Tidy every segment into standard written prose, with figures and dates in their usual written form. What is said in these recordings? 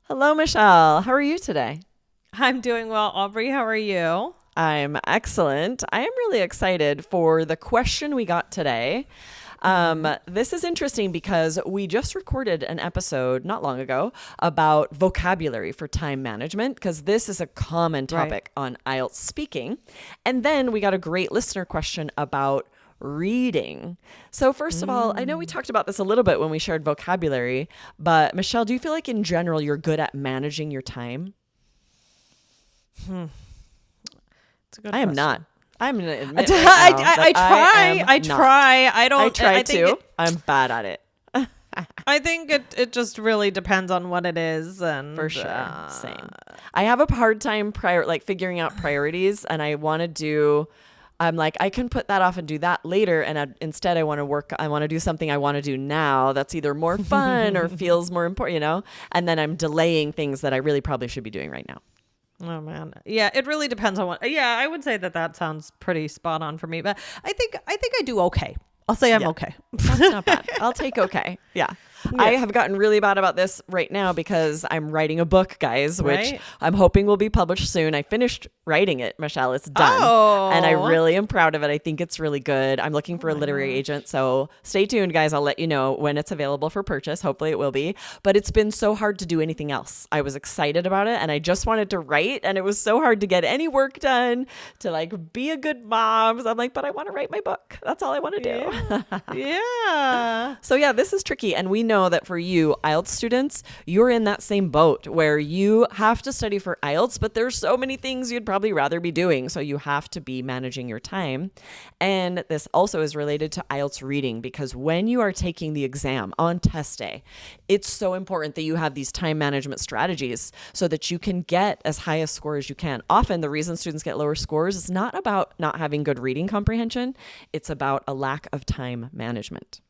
Hello, Michelle. How are you today? I'm doing well, Aubrey. How are you? I'm excellent. I am really excited for the question we got today. hmm This is interesting because we just recorded an episode not long ago about vocabulary for time management, because this is a common Right. topic on IELTS speaking. And then we got a great listener question about reading. So, first of all, I know we Mm. talked about this a little bit when we shared vocabulary, but Michelle, do you feel like in general you're good at managing your time? It's a good I am not. question. I'm going to I, admit right I, now that I I try. am I not. try. I I don't. try I think to. it. I'm bad at it. I think it just really depends on what it is, For and sure. Same. I have a hard time figuring out priorities, and I want to do. I'm like, I can put that off and do that later. And instead, I want to do something I want to do now that's either more fun or feels more important, And then I'm delaying things that I really probably should be doing right now. oh man, yeah. It really depends on what. Yeah, I would say that sounds pretty spot on for me, but I think I do okay. I'll say I'm Yeah. okay. That's not bad. I'll take okay. Yeah. I Yeah. have gotten really bad about this right now because I'm writing a book, guys, which Right. I'm hoping will be published soon. I finished writing it, Michelle. It's done. And I Oh. really am proud of it. I think it's really good. I'm looking Oh for a my literary gosh. agent. So stay tuned, guys. I'll let you know when it's available for purchase. Hopefully it will be. But it's been so hard to do anything else. I was excited about it and I just wanted to write. And it was so hard to get any work done, to like be a good mom. So I'm like, but I want to write my book. That's all I want to Yeah. do. Yeah. So yeah, this is tricky. And we know that for you IELTS students, you're in that same boat where you have to study for IELTS, but there's so many things you'd probably rather be doing. So you have to be managing your time. And this also is related to IELTS reading, because when you are taking the exam on test day, it's so important that you have these time management strategies so that you can get as high a score as you can. Often the reason students get lower scores is not about not having good reading comprehension. It's about a lack of time management.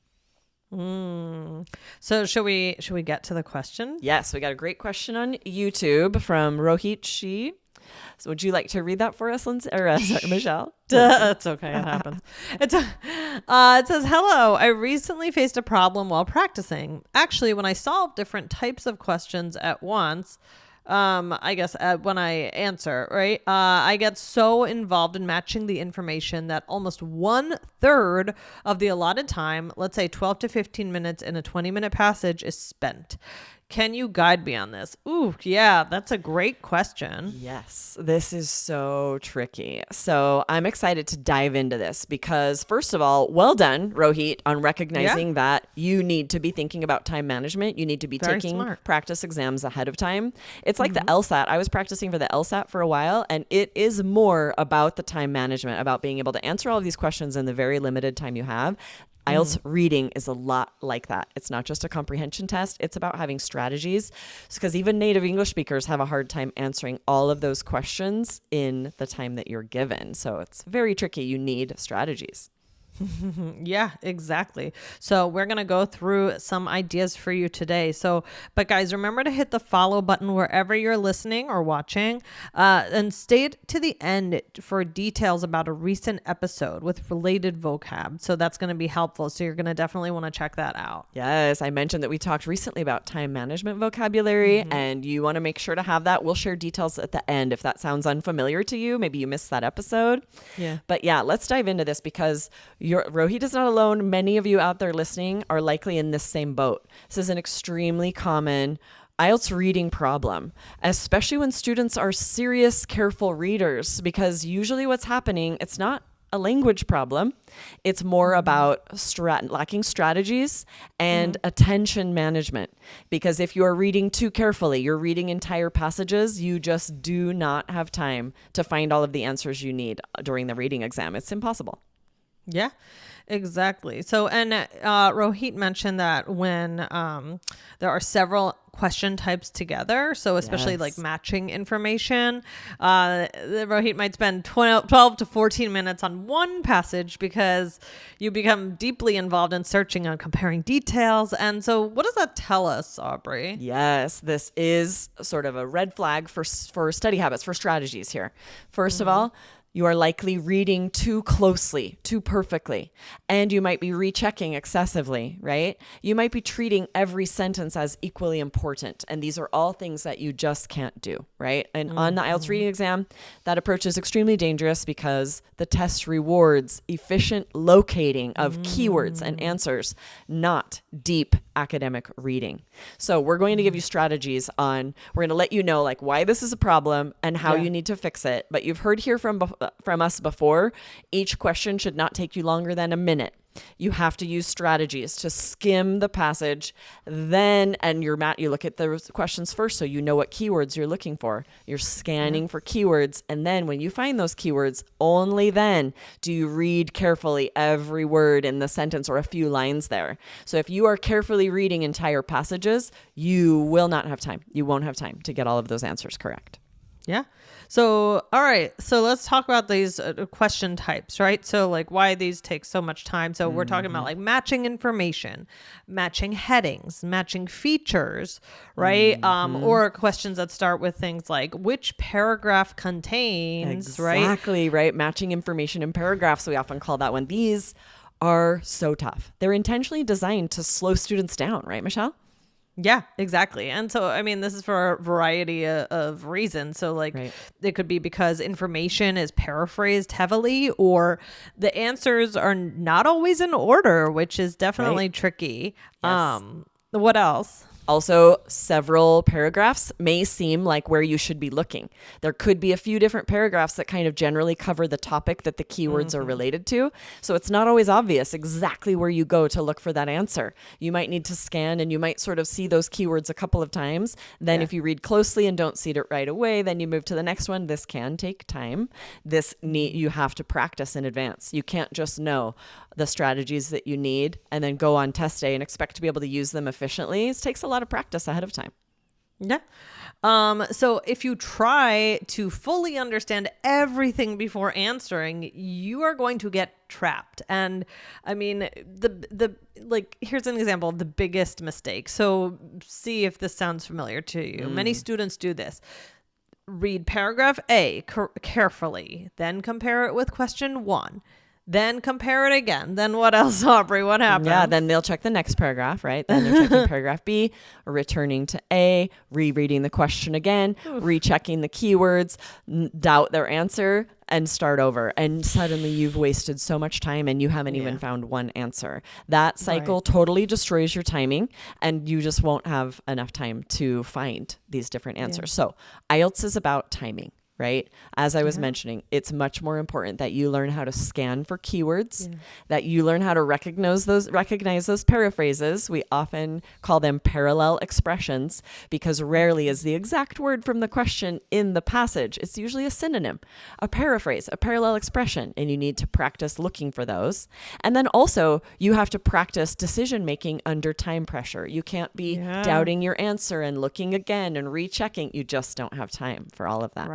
So should we get to the question? Yes, we got a great question on YouTube from Rohit Shi. So would you like to read that for us, Lindsay, or sorry, Michelle? It's okay. It happens. It says, "Hello. I recently faced a problem while practicing. Actually, when I solve different types of questions at once, I guess when I answer, right, I get so involved in matching the information that almost 1/3 of the allotted time, let's say 12 to 15 minutes in a 20-minute passage, is spent. Can you guide me on this?" Ooh, yeah, that's a great question. Yes, this is so tricky. So I'm excited to dive into this because, first of all, well done, Rohit, on Yeah, recognizing that you need to be thinking about time management. You need to be very taking smart. practice exams ahead of time. It's like the hmm LSAT. I was practicing for the LSAT for a while, and it is more about the time management, about being able to answer all of these questions in the very limited time you have. IELTS reading is a lot like that. It's not just a comprehension test. It's about having strategies, because even native English speakers have a hard time answering all of those questions in the time that you're given. So it's very tricky. You need strategies. Yeah, exactly. So we're going to go through some ideas for you today. But guys, remember to hit the follow button wherever you're listening or watching, and stay to the end for details about a recent episode with related vocab. So that's going to be helpful. So you're going to definitely want to check that out. Yes, I mentioned that we talked recently about time management vocabulary, and you want to make sure to have that. We'll share details at the end if that sounds unfamiliar to you. Maybe you missed that episode. Yeah. But yeah, let's dive into this because Rohit is not alone. Many of you out there listening are likely in this same boat. This is an extremely common IELTS reading problem, especially when students are serious, careful readers, because usually what's happening, it's not a language problem. It's more about lacking strategies and attention management. Because if you're reading too carefully, you're reading entire passages, you just do not have time to find all of the answers you need during the reading exam. It's impossible. Yeah, exactly. So, and Rohit mentioned that when there are several question types together, so especially like Yes. matching information, Rohit might spend 12 to 14 minutes on one passage because you become deeply involved in searching and comparing details. And so what does that tell us, Aubrey? Yes, this is sort of a red flag for study habits, for strategies here. First of all, You are likely reading too closely, too perfectly, and you might be rechecking excessively, right? You might be treating every sentence as equally important, and these are all things that you just can't do, right? And on the IELTS reading exam, that approach is extremely dangerous because the test rewards efficient locating of keywords and answers, not deep academic reading. So we're going to give you strategies on, we're going to let you know like why this is a problem and how you need to fix it. But you've heard here from us before, each question should not take you longer than a minute. You have to use strategies to skim the passage, then, and you look at the questions first so you know what keywords you're looking for. You're scanning for keywords, and then when you find those keywords, only then do you read carefully every word in the sentence or a few lines there. So if you are carefully reading entire passages, you will not have time. You won't have time to get all of those answers correct. Yeah. So, all right. So let's talk about these question types, right? So like why these take so much time. So we're talking about like matching information, matching headings, matching features, right? Or questions that start with things like which paragraph contains, right? Exactly, right? Matching information in paragraphs. We often call that one. These are so tough. They're intentionally designed to slow students down, right, Michelle? Yeah, exactly. And so, I mean, this is for a variety of reasons. So like it could be because information is paraphrased heavily, or the answers are not always in order, which is definitely tricky. Yes. What else? Also, several paragraphs may seem like where you should be looking. There could be a few different paragraphs that kind of generally cover the topic that the keywords are related to. So it's not always obvious exactly where you go to look for that answer. You might need to scan and you might sort of see those keywords a couple of times. Then if you read closely and don't see it right away, then you move to the next one. This can take time. You have to practice in advance. You can't just know the strategies that you need and then go on test day and expect to be able to use them efficiently. It takes a lot of practice ahead of time. Yeah. So if you try to fully understand everything before answering, you are going to get trapped. And I mean, here's an example of the biggest mistake. So see if this sounds familiar to you. Many students do this. Read paragraph A carefully, then compare it with question 1. Then compare it again. Then what else, Aubrey? What happens? Yeah, then they'll check the next paragraph, right? Then they're checking paragraph B, returning to A, rereading the question again, rechecking the keywords, doubt their answer, and start over. And suddenly you've wasted so much time and you haven't even found one answer. That cycle totally destroys your timing and you just won't have enough time to find these different answers. So IELTS is about timing. Right? As I was mentioning, it's much more important that you learn how to scan for keywords, that you learn how to recognize those paraphrases. We often call them parallel expressions because rarely is the exact word from the question in the passage. It's usually a synonym, a paraphrase, a parallel expression, and you need to practice looking for those. And then also you have to practice decision making under time pressure. You can't be doubting your answer and looking again and rechecking. You just don't have time for all of that.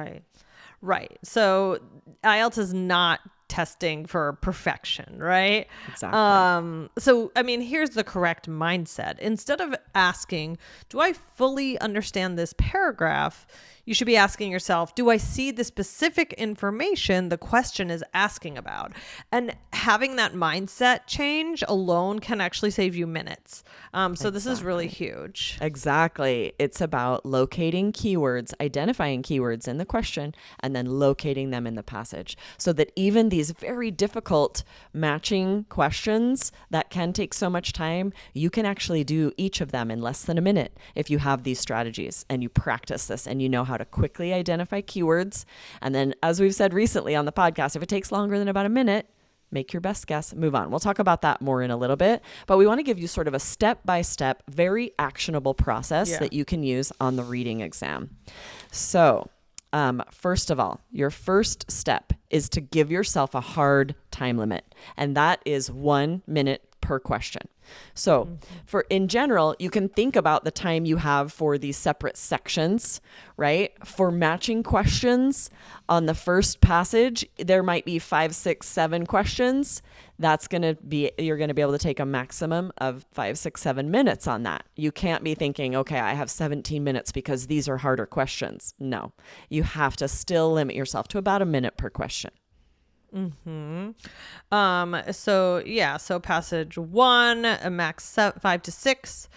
Right. So IELTS is not testing for perfection, right? Exactly. So, I mean, here's the correct mindset. Instead of asking, do I fully understand this paragraph? You should be asking yourself, do I see the specific information the question is asking about? And having that mindset change alone can actually save you minutes. So this is really huge. Exactly. It's about locating keywords, identifying keywords in the question, and then locating them in the passage so that even these very difficult matching questions that can take so much time, you can actually do each of them in less than a minute if you have these strategies and you practice this and you know how to quickly identify keywords. And then, as we've said recently on the podcast, if it takes longer than about a minute, make your best guess, move on. We'll talk about that more in a little bit, but we want to give you sort of a step-by-step, very actionable process that you can use on the reading exam. So, first of all, your first step is to give yourself a hard time limit, and that is 1 minute per question. So in general, you can think about the time you have for these separate sections, right? For matching questions on the first passage, there might be 5, 6, 7 questions. You're going to be able to take a maximum of 5, 6, 7 minutes on that. You can't be thinking, okay, I have 17 minutes because these are harder questions. No, you have to still limit yourself to about a minute per question. So passage 1, a max 5 to 6,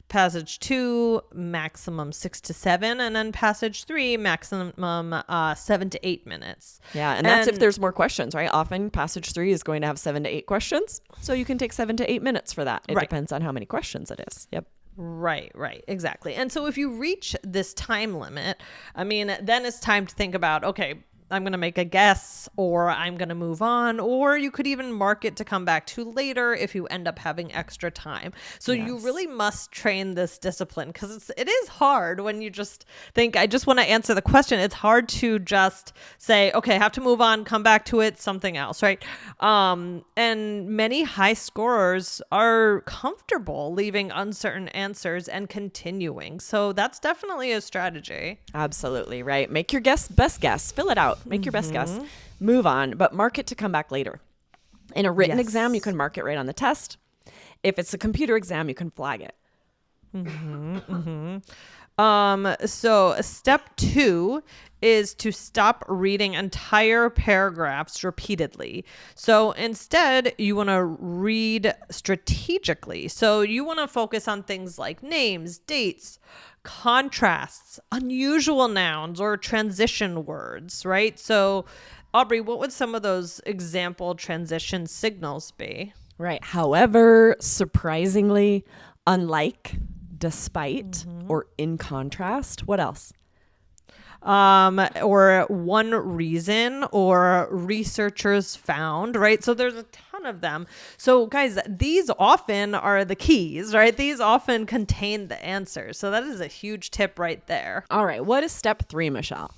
passage 2, maximum 6 to 7, and then passage 3, maximum 7 to 8 minutes. Yeah, and that's if there's more questions, right? Often passage 3 is going to have 7 to 8 questions, so you can take 7 to 8 minutes for that. It depends on how many questions it is. Yep. Right, exactly. And so if you reach this time limit, I mean, then it's time to think about, okay, I'm going to make a guess, or I'm going to move on, or you could even mark it to come back to later if you end up having extra time. So you really must train this discipline, because it is hard when you just think, I just want to answer the question. It's hard to just say, okay, I have to move on, come back to it, something else, right? And many high scorers are comfortable leaving uncertain answers and continuing. So that's definitely a strategy. Absolutely, right. Make your best guess. Fill it out. Make your best guess. Move on, but mark it to come back later. In a written exam, you can mark it right on the test. If it's a computer exam, you can flag it. So step 2 is to stop reading entire paragraphs repeatedly. So instead, you want to read strategically. So you want to focus on things like names, dates, contrasts, unusual nouns, or transition words, right? So Aubrey, what would some of those example transition signals be? Right. However, surprisingly, unlike, despite, or in contrast. What else? Or one reason, or researchers found, right? So there's a ton of them. So guys, these often are the keys, right? These often contain the answers. So that is a huge tip right there. All right. What is step 3, Michelle?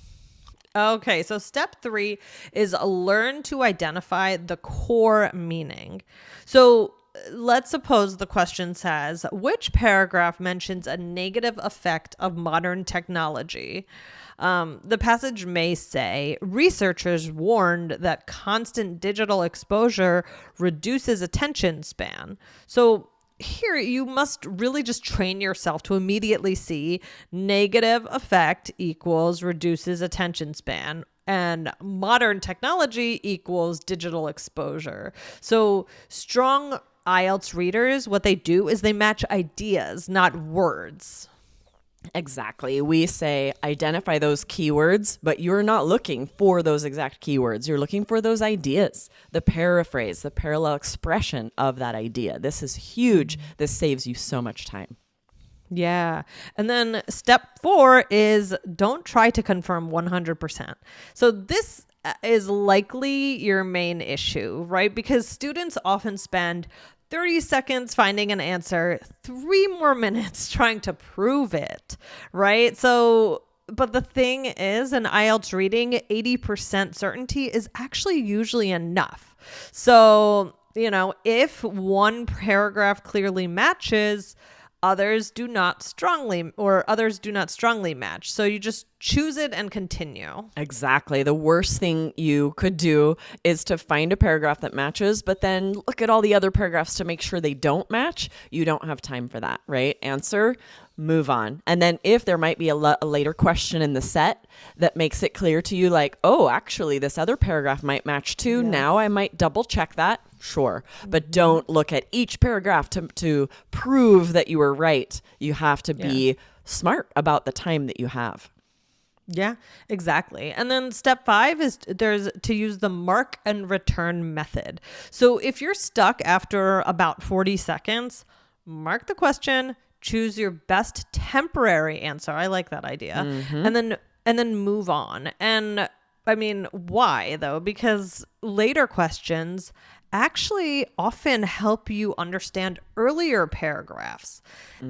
Okay, so step 3 is learn to identify the core meaning. So let's suppose the question says, which paragraph mentions a negative effect of modern technology? The passage may say, researchers warned that constant digital exposure reduces attention span. So here you must really just train yourself to immediately see negative effect equals reduces attention span, and modern technology equals digital exposure. So strong IELTS readers, what they do is they match ideas, not words. Exactly. We say identify those keywords, but you're not looking for those exact keywords. You're looking for those ideas, the paraphrase, the parallel expression of that idea. This is huge. This saves you so much time. Yeah. And then step 4 is don't try to confirm 100%. So this is likely your main issue, right? Because students often spend 30 seconds finding an answer, 3 more minutes trying to prove it, right? So, but the thing is, in IELTS reading, 80% certainty is actually usually enough. So, if one paragraph clearly matches, others do not strongly match. So you just choose it and continue. Exactly. The worst thing you could do is to find a paragraph that matches, but then look at all the other paragraphs to make sure they don't match. You don't have time for that, right? Answer, move on. And then if there might be a later question in the set that makes it clear to you, like, oh, actually, this other paragraph might match too. Yeah. Now I might double check that. Sure. But don't look at each paragraph to prove that you were right. You have to be smart about the time that you have. Yeah, exactly. And then step 5 is to use the mark and return method. So if you're stuck after about 40 seconds, mark the question, choose your best temporary answer. I like that idea. And then move on. And I mean, why though? Because later questions actually often help you understand earlier paragraphs.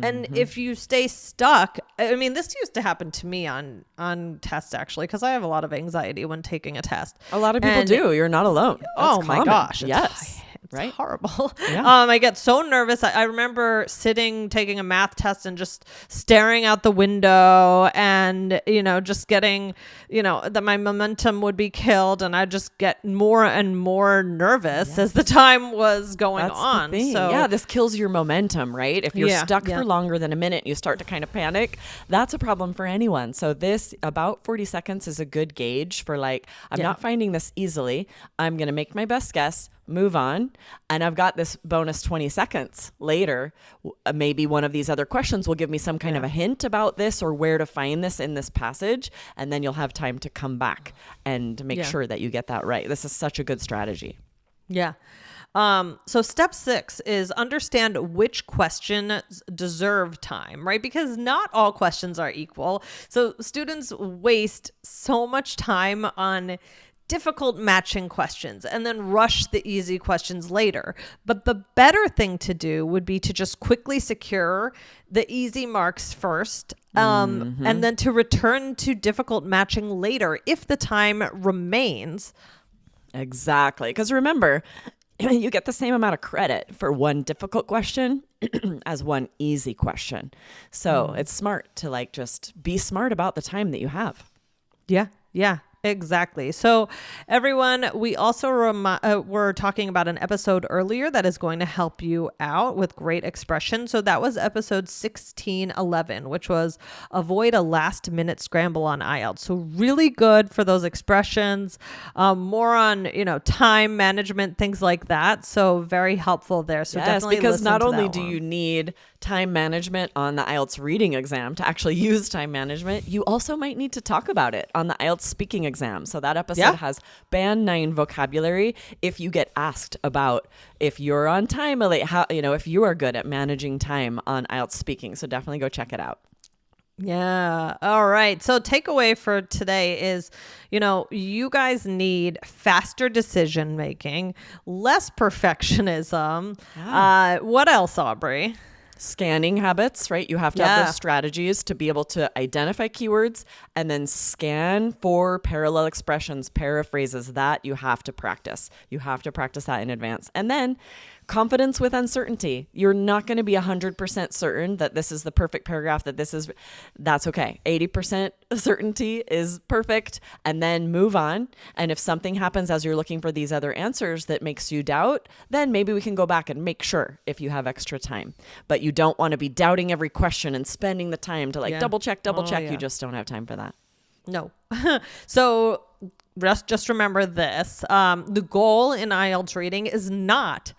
And if you stay stuck, I mean, this used to happen to me on tests actually, because I have a lot of anxiety when taking a test. A lot of people do. You're not alone. That's oh my common. gosh. Yes. right? Horrible. Yeah. I get so nervous. I remember taking a math test and just staring out the window and, just getting, that my momentum would be killed. And I just get more and more nervous as the time was going on. The thing. So yeah, this kills your momentum, right? If you're stuck for longer than a minute, you start to kind of panic. That's a problem for anyone. So this about 40 seconds is a good gauge for like, I'm not finding this easily. I'm going to make my best guess, move on. And I've got this bonus 20 seconds later. Maybe one of these other questions will give me some kind of a hint about this or where to find this in this passage. And then you'll have time to come back and make sure that you get that right. This is such a good strategy. Yeah. So step 6 is understand which questions deserve time, right? Because not all questions are equal. So students waste so much time on difficult matching questions and then rush the easy questions later. But the better thing to do would be to just quickly secure the easy marks first, and then to return to difficult matching later if the time remains. Exactly. Because remember, you get the same amount of credit for one difficult question as one easy question. So it's smart to like just be smart about the time that you have. Yeah. Yeah. Exactly. So everyone, we also were talking about an episode earlier that is going to help you out with great expression. So that was episode 1611, which was avoid a last minute scramble on IELTS. So really good for those expressions, more on, time management, things like that. So very helpful there. So definitely because listen not to only that do one. you need time management on the IELTS reading exam to actually use time management, you also might need to talk about it on the IELTS speaking exam. So that episode has band 9 vocabulary. If you get asked about if you're on time, if you are good at managing time on IELTS speaking. So definitely go check it out. Yeah. All right. So takeaway for today is, you guys need faster decision making, less perfectionism. What else, Aubrey? Scanning habits, right? You have to have those strategies to be able to identify keywords and then scan for parallel expressions, paraphrases that you have to practice. You have to practice that in advance. And then confidence with uncertainty. You're not going to be 100% certain that this is the perfect paragraph, that's okay. 80% certainty is perfect, and then move on. And if something happens as you're looking for these other answers that makes you doubt, then maybe we can go back and make sure if you have extra time. But you don't want to be doubting every question and spending the time to double check. You just don't have time for that. No. So just remember this. The goal in IELTS reading is not,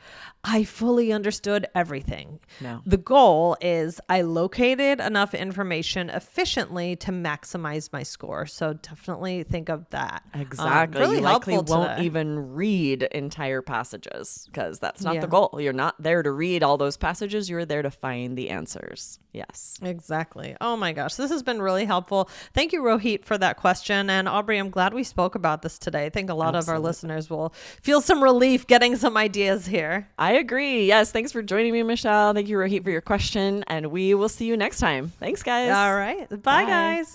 I fully understood everything. No. The goal is I located enough information efficiently to maximize my score. So definitely think of that. Exactly. Really you likely helpful won't today. even read entire passages because that's not the goal. You're not there to read all those passages. You're there to find the answers. Yes. Exactly. Oh my gosh. This has been really helpful. Thank you, Rohit, for that question. And Aubrey, I'm glad we spoke about this today. I think a lot of our listeners will feel some relief getting some ideas here. I agree. Yes. Thanks for joining me, Michelle. Thank you, Rohit, for your question. And we will see you next time. Thanks, guys. All right. Bye. Guys.